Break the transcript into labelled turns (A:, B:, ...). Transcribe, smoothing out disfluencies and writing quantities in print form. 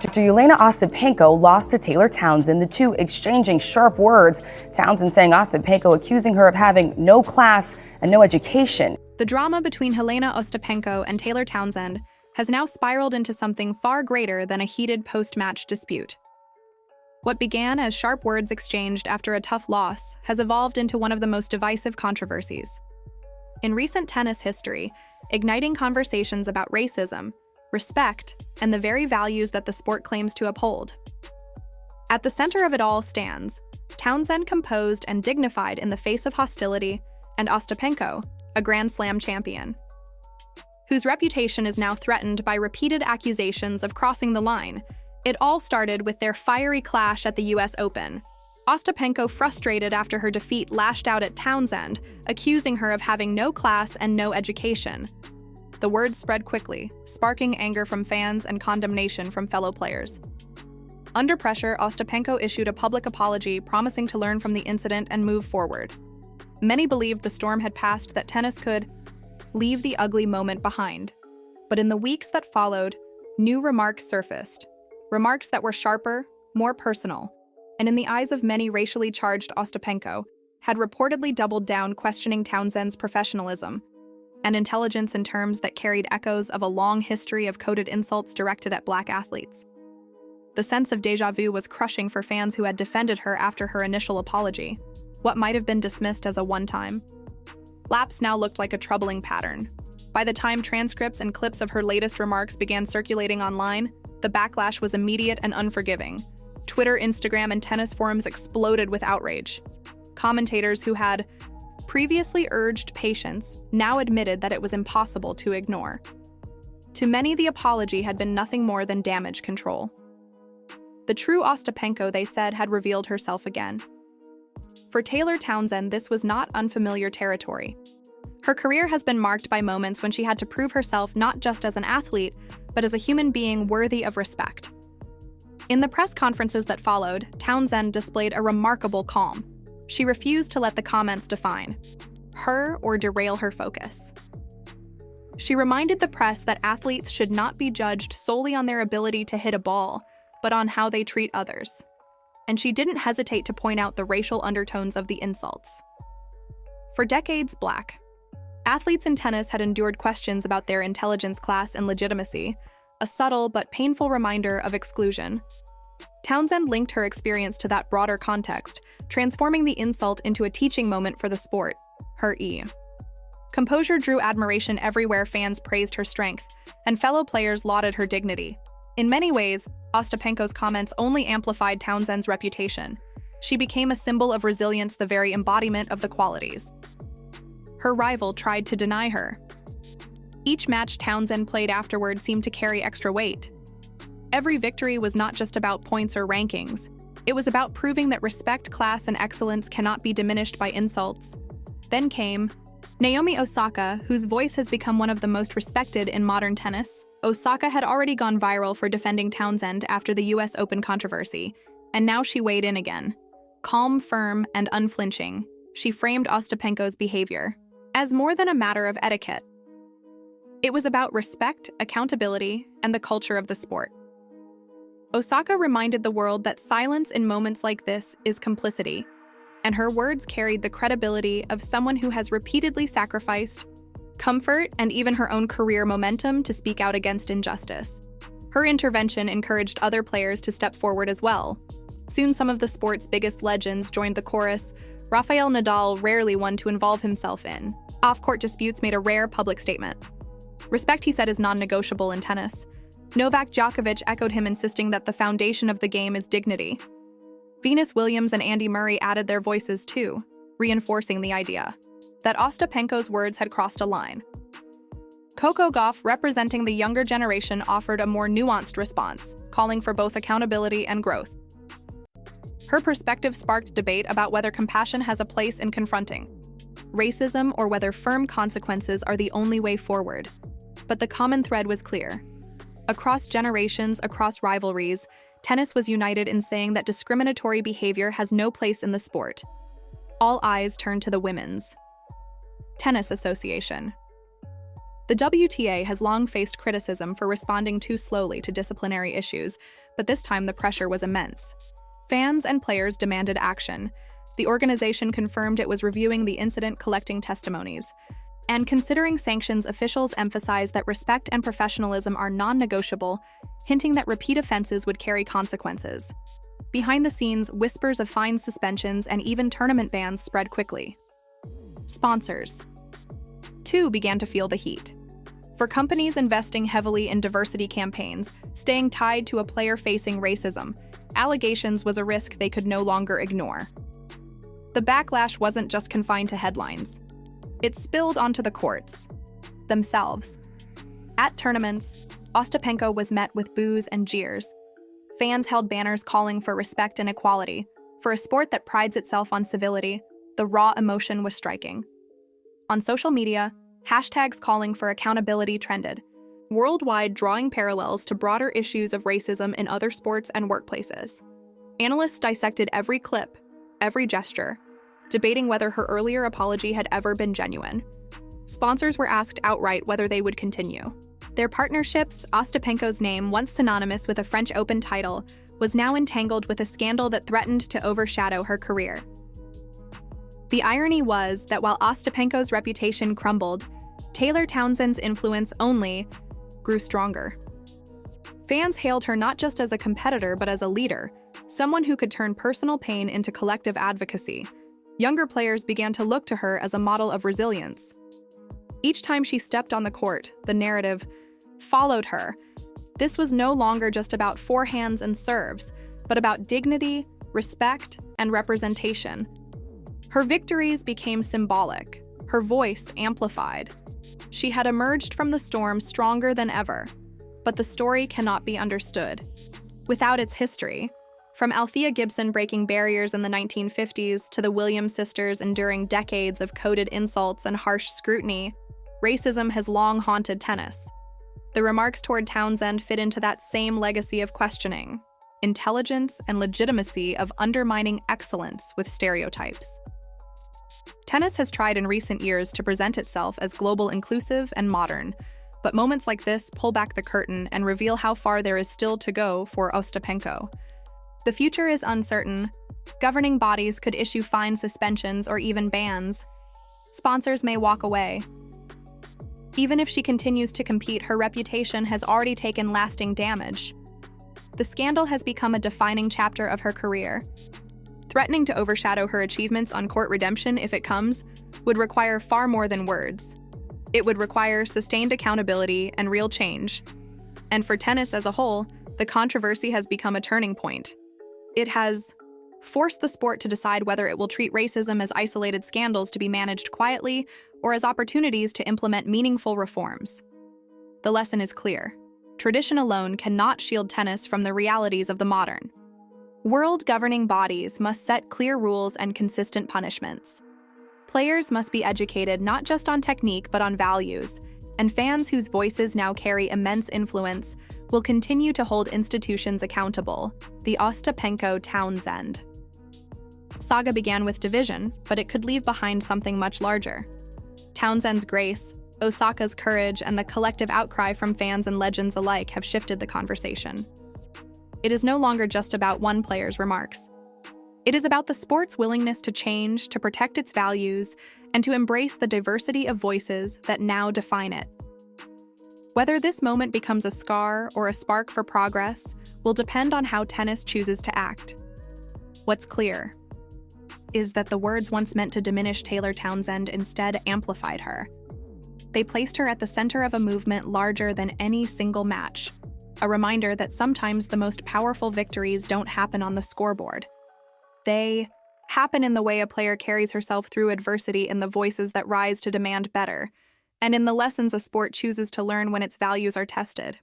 A: after Jeļena Ostapenko lost to Taylor Townsend, the two exchanging sharp words. Townsend saying Ostapenko accusing her of having no class and no education.
B: The drama between Jeļena Ostapenko and Taylor Townsend has now spiraled into something far greater than a heated post-match dispute. What began as sharp words exchanged after a tough loss has evolved into one of the most divisive controversies. In recent tennis history, igniting conversations about racism, respect, and the very values that the sport claims to uphold. At the center of it all stands Townsend, composed and dignified in the face of hostility, and Ostapenko, a Grand Slam champion, whose reputation is now threatened by repeated accusations of crossing the line. It all started with their fiery clash at the US Open. Ostapenko, frustrated after her defeat, lashed out at Townsend, accusing her of having no class and no education. The words spread quickly, sparking anger from fans and condemnation from fellow players. Under pressure, Ostapenko issued a public apology, promising to learn from the incident and move forward. Many believed the storm had passed, that tennis could leave the ugly moment behind. But in the weeks that followed, new remarks surfaced. Remarks that were sharper, more personal, and in the eyes of many racially charged, Ostapenko had reportedly doubled down, questioning Townsend's professionalism and intelligence in terms that carried echoes of a long history of coded insults directed at Black athletes. The sense of déjà vu was crushing for fans who had defended her after her initial apology. What might have been dismissed as a one-time lapse now looked like a troubling pattern. By the time transcripts and clips of her latest remarks began circulating online, the backlash was immediate and unforgiving. Twitter, Instagram, and tennis forums exploded with outrage. Commentators who had previously urged patience now admitted that it was impossible to ignore. To many, the apology had been nothing more than damage control. The true Ostapenko, they said, had revealed herself again. For Taylor Townsend, this was not unfamiliar territory. Her career has been marked by moments when she had to prove herself not just as an athlete, but as a human being worthy of respect. In the press conferences that followed, Townsend displayed a remarkable calm. She refused to let the comments define her or derail her focus. She reminded the press that athletes should not be judged solely on their ability to hit a ball, but on how they treat others. And she didn't hesitate to point out the racial undertones of the insults. For decades, Black athletes in tennis had endured questions about their intelligence, class, and legitimacy, a subtle but painful reminder of exclusion. Townsend linked her experience to that broader context, transforming the insult into a teaching moment for the sport. Her composure drew admiration everywhere. Fans praised her strength, and fellow players lauded her dignity. In many ways, Ostapenko's comments only amplified Townsend's reputation. She became a symbol of resilience, the very embodiment of the qualities her rival tried to deny her. Each match Townsend played afterward seemed to carry extra weight. Every victory was not just about points or rankings. It was about proving that respect, class, and excellence cannot be diminished by insults. Then came Naomi Osaka, whose voice has become one of the most respected in modern tennis. Osaka had already gone viral for defending Townsend after the US Open controversy, and now she weighed in again. Calm, firm, and unflinching, she framed Ostapenko's behavior as more than a matter of etiquette. It was about respect, accountability, and the culture of the sport. Osaka reminded the world that silence in moments like this is complicity, and her words carried the credibility of someone who has repeatedly sacrificed comfort and even her own career momentum to speak out against injustice. Her intervention encouraged other players to step forward as well. Soon, some of the sport's biggest legends joined the chorus. Rafael Nadal, rarely one to involve himself in off-court disputes, made a rare public statement. Respect, he said, is non-negotiable in tennis. Novak Djokovic echoed him, insisting that the foundation of the game is dignity. Venus Williams and Andy Murray added their voices too, reinforcing the idea that Ostapenko's words had crossed a line. Coco Gauff, representing the younger generation, offered a more nuanced response, calling for both accountability and growth. Her perspective sparked debate about whether compassion has a place in confronting racism or whether firm consequences are the only way forward. But the common thread was clear. Across generations, across rivalries, tennis was united in saying that discriminatory behavior has no place in the sport. All eyes turned to the Women's Tennis Association. The WTA has long faced criticism for responding too slowly to disciplinary issues, but this time the pressure was immense. Fans and players demanded action. The organization confirmed it was reviewing the incident, collecting testimonies. And considering sanctions, officials emphasized that respect and professionalism are non-negotiable, hinting that repeat offenses would carry consequences. Behind the scenes, whispers of fines, suspensions, and even tournament bans spread quickly. Sponsors, too, began to feel the heat. For companies investing heavily in diversity campaigns, staying tied to a player facing racism, allegations was a risk they could no longer ignore. The backlash wasn't just confined to headlines. It spilled onto the courts themselves. At tournaments, Ostapenko was met with boos and jeers. Fans held banners calling for respect and equality. For a sport that prides itself on civility, the raw emotion was striking. On social media, hashtags calling for accountability trended, worldwide, drawing parallels to broader issues of racism in other sports and workplaces. Analysts dissected every clip, every gesture, debating whether her earlier apology had ever been genuine. Sponsors were asked outright whether they would continue. Their partnerships, Ostapenko's name, once synonymous with a French Open title, was now entangled with a scandal that threatened to overshadow her career. The irony was that while Ostapenko's reputation crumbled, Taylor Townsend's influence only grew stronger. Fans hailed her not just as a competitor but as a leader, someone who could turn personal pain into collective advocacy. Younger players began to look to her as a model of resilience. Each time she stepped on the court, the narrative followed her. This was no longer just about forehands and serves, but about dignity, respect, and representation. Her victories became symbolic, her voice amplified. She had emerged from the storm stronger than ever, but the story cannot be understood without its history. From Althea Gibson breaking barriers in the 1950s to the Williams sisters enduring decades of coded insults and harsh scrutiny, racism has long haunted tennis. The remarks toward Townsend fit into that same legacy of questioning, intelligence, and legitimacy of undermining excellence with stereotypes. Tennis has tried in recent years to present itself as global, inclusive, and modern, but moments like this pull back the curtain and reveal how far there is still to go for Ostapenko. The future is uncertain. Governing bodies could issue fines, suspensions, or even bans. Sponsors may walk away. Even if she continues to compete, her reputation has already taken lasting damage. The scandal has become a defining chapter of her career. Threatening to overshadow her achievements on court, redemption, if it comes, would require far more than words. It would require sustained accountability and real change. And for tennis as a whole, the controversy has become a turning point. It has forced the sport to decide whether it will treat racism as isolated scandals to be managed quietly or as opportunities to implement meaningful reforms. The lesson is clear. Tradition alone cannot shield tennis from the realities of the modern. World governing bodies must set clear rules and consistent punishments. Players must be educated not just on technique but on values, and fans whose voices now carry immense influence will continue to hold institutions accountable. The Ostapenko-Townsend saga began with division, but it could leave behind something much larger. Townsend's grace, Osaka's courage, and the collective outcry from fans and legends alike have shifted the conversation. It is no longer just about one player's remarks. It is about the sport's willingness to change, to protect its values, and to embrace the diversity of voices that now define it. Whether this moment becomes a scar or a spark for progress will depend on how tennis chooses to act. What's clear is that the words once meant to diminish Taylor Townsend instead amplified her. They placed her at the center of a movement larger than any single match, a reminder that sometimes the most powerful victories don't happen on the scoreboard. They happen in the way a player carries herself through adversity, in the voices that rise to demand better, and in the lessons a sport chooses to learn when its values are tested.